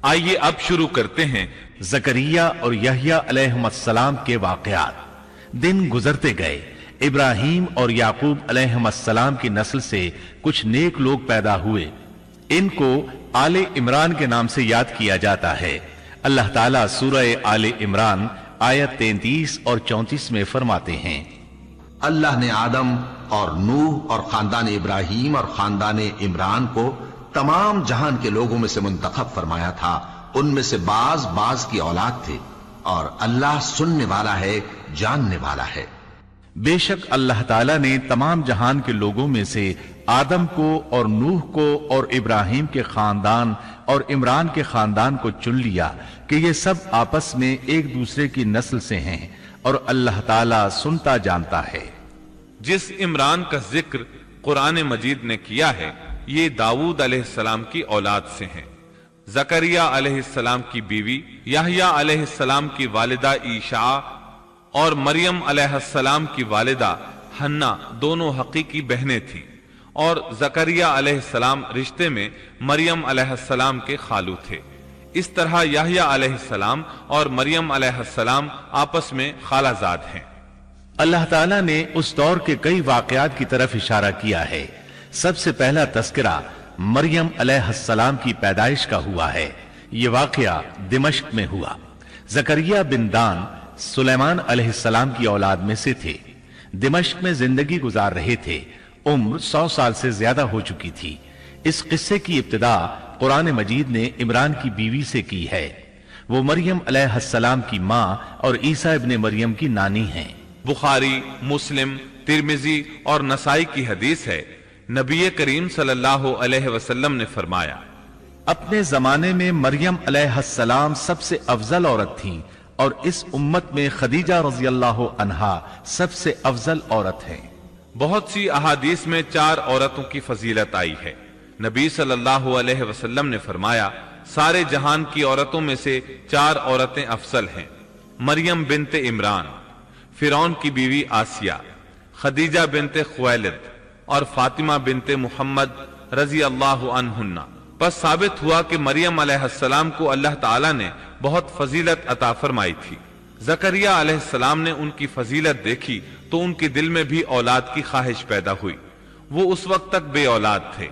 آئیے اب شروع کرتے ہیں زکریا اور یحییٰ علیہم السلام کے واقعات۔ دن گزرتے گئے، ابراہیم اور یعقوب علیہم السلام کی نسل سے کچھ نیک لوگ پیدا ہوئے۔ ان کو آل عمران کے نام سے یاد کیا جاتا ہے۔ اللہ تعالیٰ سورہ آل عمران آیت 33 اور 34 میں فرماتے ہیں، اللہ نے آدم اور نوح اور خاندان ابراہیم اور خاندان عمران کو تمام جہان کے لوگوں میں سے منتخب فرمایا تھا۔ ان میں سے بعض کی اولاد تھے، اور اللہ سننے والا ہے، جاننے والا ہے۔ بے شک اللہ تعالیٰ نے تمام جہان کے لوگوں میں سے آدم کو اور نوح کو اور ابراہیم کے خاندان اور عمران کے خاندان کو چن لیا کہ یہ سب آپس میں ایک دوسرے کی نسل سے ہیں، اور اللہ تعالیٰ سنتا جانتا ہے۔ جس عمران کا ذکر قرآن مجید نے کیا ہے یہ داؤد علیہ السلام کی اولاد سے ہیں۔ زکریا علیہ السلام کی بیوی، یحییٰ علیہ السلام کی والدہ عیشا اور مریم علیہ السلام کی والدہ حنا دونوں حقیقی بہنیں تھیں، اور زکریا علیہ السلام رشتے میں مریم علیہ السلام کے خالو تھے۔ اس طرح یحییٰ علیہ السلام اور مریم علیہ السلام آپس میں خالہ زاد ہیں۔ اللہ تعالیٰ نے اس دور کے کئی واقعات کی طرف اشارہ کیا ہے۔ سب سے پہلا تذکرہ مریم علیہ السلام کی پیدائش کا ہوا ہے۔ یہ واقعہ دمشق میں ہوا۔ زکریا بن دان سلیمان علیہ السلام کی اولاد میں سے تھے۔ دمشق میں زندگی گزار رہے تھے۔ عمر 100 سال سے زیادہ ہو چکی تھی۔ اس قصے کی ابتدا قرآن مجید نے عمران کی بیوی سے کی ہے۔ وہ مریم علیہ السلام کی ماں اور عیسیٰ ابن مریم کی نانی ہیں۔ بخاری، مسلم، ترمذی اور نسائی کی حدیث ہے، نبی کریم صلی اللہ علیہ وسلم نے فرمایا، اپنے زمانے میں مریم علیہ السلام سب سے افضل عورت تھیں، اور اس امت میں خدیجہ رضی اللہ عنہا سب سے افضل عورت ہیں۔ بہت سی احادیث میں 4 عورتوں کی فضیلت آئی ہے۔ نبی صلی اللہ علیہ وسلم نے فرمایا، سارے جہان کی عورتوں میں سے 4 عورتیں افضل ہیں: مریم بنت عمران، فرعون کی بیوی آسیہ، خدیجہ بنت خویلد اور فاطمہ بنت محمد رضی اللہ عنہن۔ بس ثابت ہوا کہ مریم علیہ السلام کو اللہ تعالیٰ نے بہت فضیلت عطا فرمائی تھی۔ زکریا علیہ السلام نے ان کی فضیلت دیکھی تو ان کے دل میں بھی اولاد کی خواہش پیدا ہوئی۔ وہ اس وقت تک بے اولاد تھے۔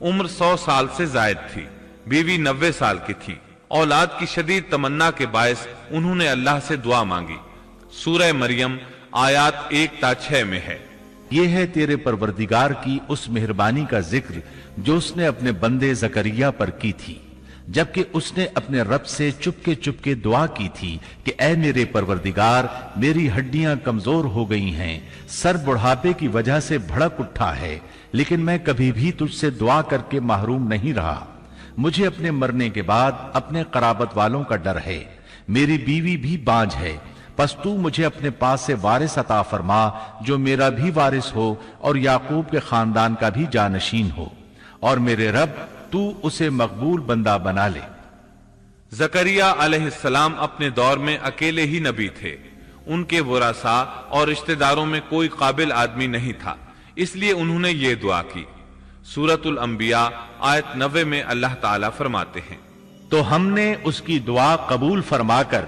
عمر 100 سال سے زائد تھی۔ بیوی 90 سال کی تھی۔ اولاد کی شدید تمنا کے باعث انہوں نے اللہ سے دعا مانگی۔ سورہ مریم آیات 1 تا 6 میں ہے، یہ ہے تیرے پروردگار کی اس مہربانی کا ذکر جو اس نے اپنے بندے زکریا پر کی تھی، جبکہ اس نے اپنے رب سے چپ کے دعا کی تھی کہ اے میرے پروردگار، میری ہڈیاں کمزور ہو گئی ہیں، سر بڑھاپے کی وجہ سے بھڑک اٹھا ہے، لیکن میں کبھی بھی تجھ سے دعا کر کے محروم نہیں رہا۔ مجھے اپنے مرنے کے بعد اپنے قرابت والوں کا ڈر ہے، میری بیوی بھی بانجھ ہے، پس تو مجھے اپنے پاس سے وارث عطا فرما جو میرا بھی وارث ہو اور یعقوب کے خاندان کا بھی جانشین ہو، اور میرے رب تو اسے مقبول بندہ بنا لے۔ زکریا علیہ السلام اپنے دور میں اکیلے ہی نبی تھے۔ ان کے ورثاء اور رشتہ داروں میں کوئی قابل آدمی نہیں تھا، اس لیے انہوں نے یہ دعا کی۔ سورۃ الانبیاء آیت 90 میں اللہ تعالیٰ فرماتے ہیں، تو ہم نے اس کی دعا قبول فرما کر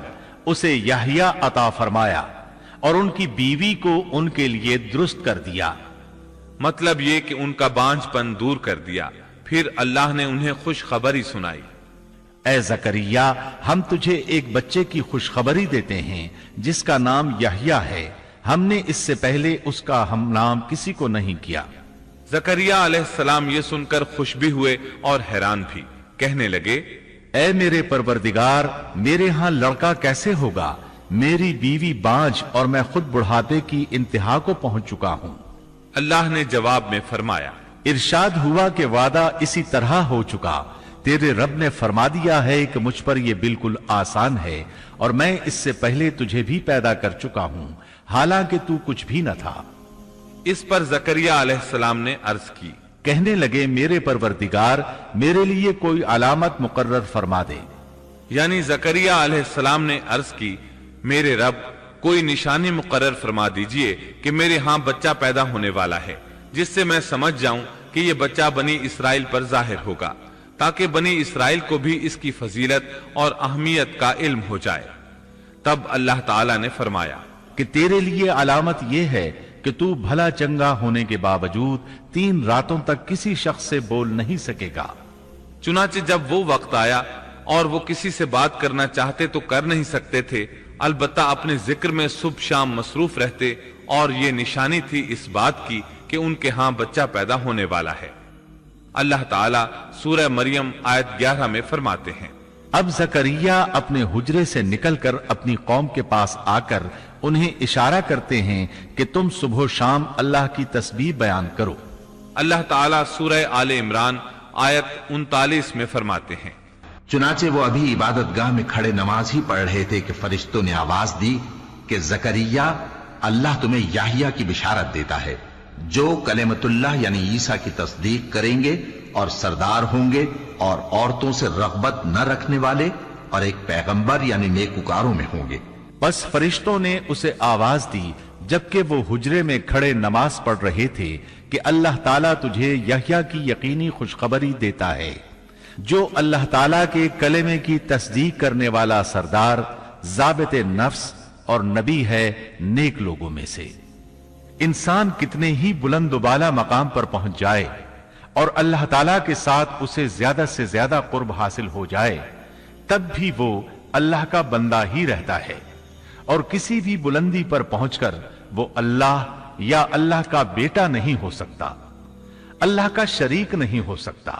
اسے یحییٰ عطا فرمایا، اور ان کی بیوی کو ان کے لیے درست کر دیا۔ مطلب یہ کہ ان کا بانجھ پن دور کر دیا۔ پھر اللہ نے انہیں خوشخبری سنائی، اے زکریا، ہم تجھے ایک بچے کی خوشخبری دیتے ہیں جس کا نام یحییٰ ہے۔ ہم نے اس سے پہلے اس کا ہم نام کسی کو نہیں کیا۔ زکریا علیہ السلام یہ سن کر خوش بھی ہوئے اور حیران بھی، کہنے لگے، اے میرے پروردگار، میرے ہاں لڑکا کیسے ہوگا؟ میری بیوی بانجھ اور میں خود بڑھاپے کی انتہا کو پہنچ چکا ہوں۔ اللہ نے جواب میں فرمایا، ارشاد ہوا کہ وعدہ اسی طرح ہو چکا، تیرے رب نے فرما دیا ہے کہ مجھ پر یہ بالکل آسان ہے، اور میں اس سے پہلے تجھے بھی پیدا کر چکا ہوں، حالانکہ تو کچھ بھی نہ تھا۔ اس پر زکریا علیہ السلام نے عرض کی، کہنے لگے، میرے پروردگار، میرے لیے کوئی علامت مقرر فرما دے۔ یعنی زکریا علیہ السلام نے عرض کی، میرے رب، کوئی نشانی مقرر فرما دیجئے کہ میرے ہاں بچہ پیدا ہونے والا ہے، جس سے میں سمجھ جاؤں کہ یہ بچہ بنی اسرائیل پر ظاہر ہوگا۔ تاکہ بنی اسرائیل کو بھی اس کی فضیلت اور اہمیت کا علم ہو جائے۔ تب اللہ تعالیٰ نے فرمایا کہ تیرے لیے علامت یہ ہے کہ تو بھلا چنگا ہونے کے باوجود 3 راتوں تک کسی شخص سے بول نہیں سکے گا۔ چنانچہ جب وہ وقت آیا اور وہ کسی سے بات کرنا چاہتے تو کر نہیں سکتے تھے، البتہ اپنے ذکر میں صبح شام مصروف رہتے، اور یہ نشانی تھی اس بات کی کہ ان کے ہاں بچہ پیدا ہونے والا ہے۔ اللہ تعالیٰ سورہ مریم آیت 11 میں فرماتے ہیں، اب زکریا اپنے حجرے سے نکل کر اپنی قوم کے پاس آ کر انہیں اشارہ کرتے ہیں کہ تم صبح و شام اللہ کی تسبیح بیان کرو۔ اللہ تعالیٰ سورہ آل عمران آیت 39 میں فرماتے ہیں، چنانچہ وہ ابھی عبادت گاہ میں کھڑے نماز ہی پڑھ رہے تھے کہ فرشتوں نے آواز دی کہ زکریا، اللہ تمہیں یحییٰ کی بشارت دیتا ہے، جو کلمت اللہ یعنی عیسیٰ کی تصدیق کریں گے اور سردار ہوں گے اور عورتوں سے رغبت نہ رکھنے والے اور ایک پیغمبر یعنی نیکوکاروں میں ہوں گے۔ بس فرشتوں نے اسے آواز دی جبکہ وہ حجرے میں کھڑے نماز پڑھ رہے تھے کہ اللہ تعالیٰ تجھے یحییٰ کی یقینی خوشخبری دیتا ہے، جو اللہ تعالیٰ کے کلمے کی تصدیق کرنے والا سردار، ضابط نفس اور نبی ہے نیک لوگوں میں سے۔ انسان کتنے ہی بلند و بالا مقام پر پہنچ جائے اور اللہ تعالیٰ کے ساتھ اسے زیادہ سے زیادہ قرب حاصل ہو جائے، تب بھی وہ اللہ کا بندہ ہی رہتا ہے، اور کسی بھی بلندی پر پہنچ کر وہ اللہ یا اللہ کا بیٹا نہیں ہو سکتا، اللہ کا شریک نہیں ہو سکتا۔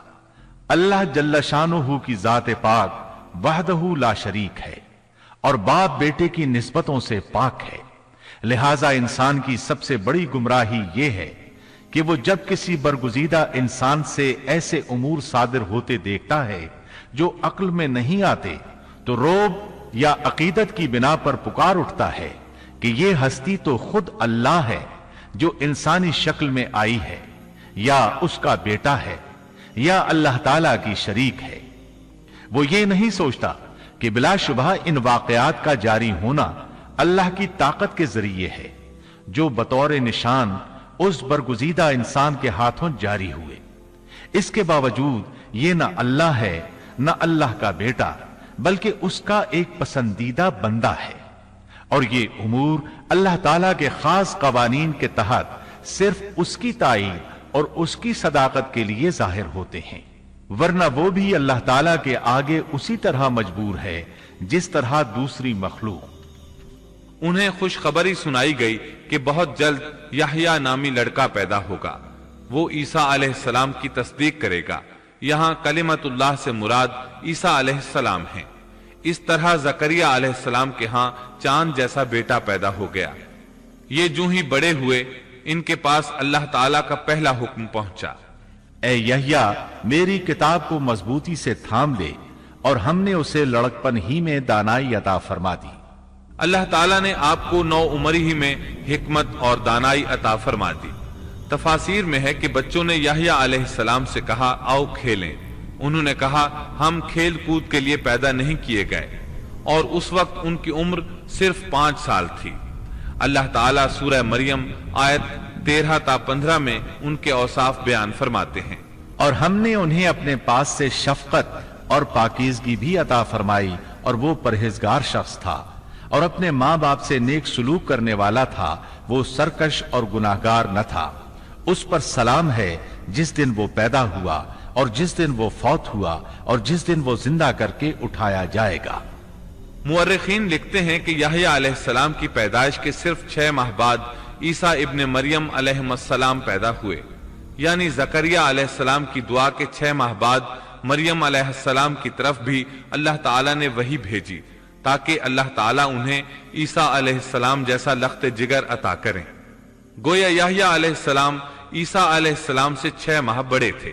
اللہ جل شانہ کی ذات پاک وحدہ لا شریک ہے اور باپ بیٹے کی نسبتوں سے پاک ہے، لہذا انسان کی سب سے بڑی گمراہی یہ ہے کہ وہ جب کسی برگزیدہ انسان سے ایسے امور صادر ہوتے دیکھتا ہے جو عقل میں نہیں آتے تو رعب یا عقیدت کی بنا پر پکار اٹھتا ہے کہ یہ ہستی تو خود اللہ ہے جو انسانی شکل میں آئی ہے، یا اس کا بیٹا ہے، یا اللہ تعالیٰ کی شریک ہے۔ وہ یہ نہیں سوچتا کہ بلا شبہ ان واقعات کا جاری ہونا اللہ کی طاقت کے ذریعے ہے، جو بطور نشان اس برگزیدہ انسان کے ہاتھوں جاری ہوئے۔ اس کے باوجود یہ نہ اللہ ہے نہ اللہ کا بیٹا، بلکہ اس کا ایک پسندیدہ بندہ ہے، اور یہ امور اللہ تعالیٰ کے خاص قوانین کے تحت صرف اس کی تائید اور اس کی صداقت کے لیے ظاہر ہوتے ہیں، ورنہ وہ بھی اللہ تعالیٰ کے آگے اسی طرح مجبور ہے جس طرح دوسری مخلوق۔ انہیں خوشخبری سنائی گئی کہ بہت جلد یحییٰ نامی لڑکا پیدا ہوگا، وہ عیسیٰ علیہ السلام کی تصدیق کرے گا۔ یہاں کلمت اللہ سے مراد عیسیٰ علیہ السلام ہیں۔ اس طرح زکریہ علیہ السلام کے ہاں چاند جیسا بیٹا پیدا ہو گیا۔ یہ جو ہی بڑے ہوئے، ان کے پاس اللہ تعالیٰ کا پہلا حکم پہنچا، اے یحییٰ، میری کتاب کو مضبوطی سے تھام لے، اور ہم نے اسے لڑکپن ہی میں دانائی عطا فرما دی۔ اللہ تعالیٰ نے آپ کو نو عمری ہی میں حکمت اور دانائی عطا فرما دی۔ تفاسیر میں ہے کہ بچوں نے یحییٰ علیہ السلام سے کہا، آؤ کھیلیں۔ انہوں نے کہا، ہم کھیل کود کے لیے پیدا نہیں کیے گئے، اور اس وقت ان کی عمر صرف 5 سال تھی۔ اللہ تعالیٰ سورہ مریم آیت 13 تا 15 میں ان کے اوصاف بیان فرماتے ہیں، اور ہم نے انہیں اپنے پاس سے شفقت اور پاکیزگی بھی عطا فرمائی، اور وہ پرہیزگار شخص تھا اور اپنے ماں باپ سے نیک سلوک کرنے والا تھا، وہ سرکش اور گناہگار نہ تھا۔ اس پر سلام ہے جس دن وہ پیدا ہوا اور جس دن وہ فوت ہوا اور جس دن وہ زندہ کر کے اٹھایا جائے گا۔ مورخین لکھتے ہیں کہ یحییٰ علیہ السلام کی پیدائش کے صرف 6 ماہ بعد عیسیٰ ابن مریم علیہ السلام پیدا ہوئے، یعنی زکریہ علیہ السلام کی دعا کے 6 ماہ بعد مریم علیہ السلام کی طرف بھی اللہ تعالیٰ نے وحی بھیجی تاکہ اللہ تعالیٰ انہیں عیسیٰ علیہ السلام جیسا لخت جگر عطا کریں۔ گویا یحییٰ علیہ السلام عیسیٰ علیہ السلام سے 6 ماہ بڑے تھے۔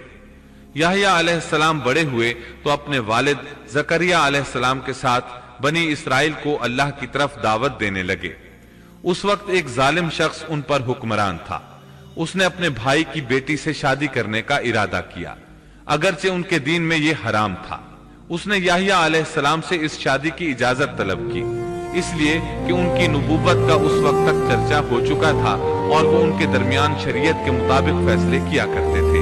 یحییٰ علیہ السلام بڑے ہوئے تو اپنے والد زکریہ علیہ السلام کے ساتھ بنی اسرائیل کو اللہ کی طرف دعوت دینے لگے۔ اس وقت ایک ظالم شخص ان پر حکمران تھا۔ اس نے اپنے بھائی کی بیٹی سے شادی کرنے کا ارادہ کیا، اگرچہ ان کے دین میں یہ حرام تھا۔ اس نے یحییٰ علیہ السلام سے اس شادی کی اجازت طلب کی، اس لیے کہ ان کی نبوت کا اس وقت تک چرچا ہو چکا تھا اور وہ ان کے درمیان شریعت کے مطابق فیصلے کیا کرتے تھے۔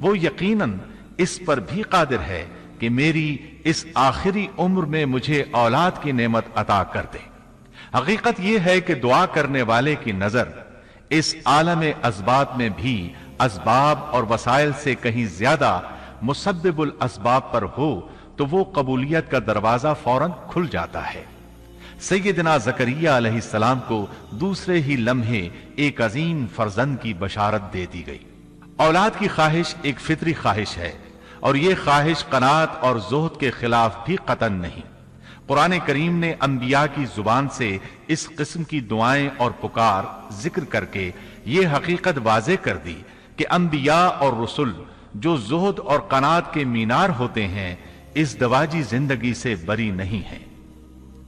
وہ یقیناً اس پر بھی قادر ہے کہ میری اس آخری عمر میں مجھے اولاد کی نعمت عطا کر دے۔ حقیقت یہ ہے کہ دعا کرنے والے کی نظر اس عالم اسباب میں بھی اسباب اور وسائل سے کہیں زیادہ مسبب الاسباب پر ہو تو وہ قبولیت کا دروازہ فوراً کھل جاتا ہے۔ سیدنا زکریا علیہ السلام کو دوسرے ہی لمحے ایک عظیم فرزند کی بشارت دے دی گئی۔ اولاد کی خواہش ایک فطری خواہش ہے اور یہ خواہش قناعت اور زہد کے خلاف بھی قطعاً نہیں۔ قرآن کریم نے انبیاء کی زبان سے اس قسم کی دعائیں اور پکار ذکر کر کے یہ حقیقت واضح کر دی کہ انبیاء اور رسل جو زہد اور قناعت کے مینار ہوتے ہیں اس دواجی زندگی سے بری نہیں ہیں۔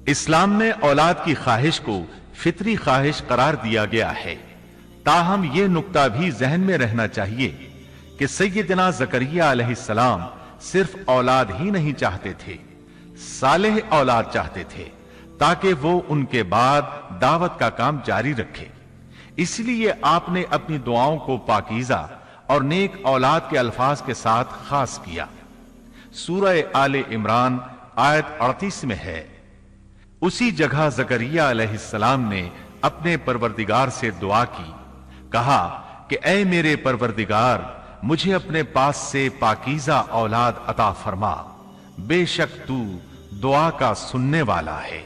اسلام میں اولاد کی خواہش کو فطری خواہش قرار دیا گیا ہے، تاہم یہ نقطہ بھی ذہن میں رہنا چاہیے کہ سیدنا زکریا علیہ السلام صرف اولاد ہی نہیں چاہتے تھے، صالح اولاد چاہتے تھے تاکہ وہ ان کے بعد دعوت کا کام جاری رکھے۔ اس لیے آپ نے اپنی دعاؤں کو پاکیزہ اور نیک اولاد کے الفاظ کے ساتھ خاص کیا۔ سورہ آل عمران آیت 38 میں ہے، اسی جگہ زکریا علیہ السلام نے اپنے پروردگار سے دعا کی، کہا کہ اے میرے پروردگار مجھے اپنے پاس سے پاکیزہ اولاد عطا فرما، بے شک تو دعا کا سننے والا ہے۔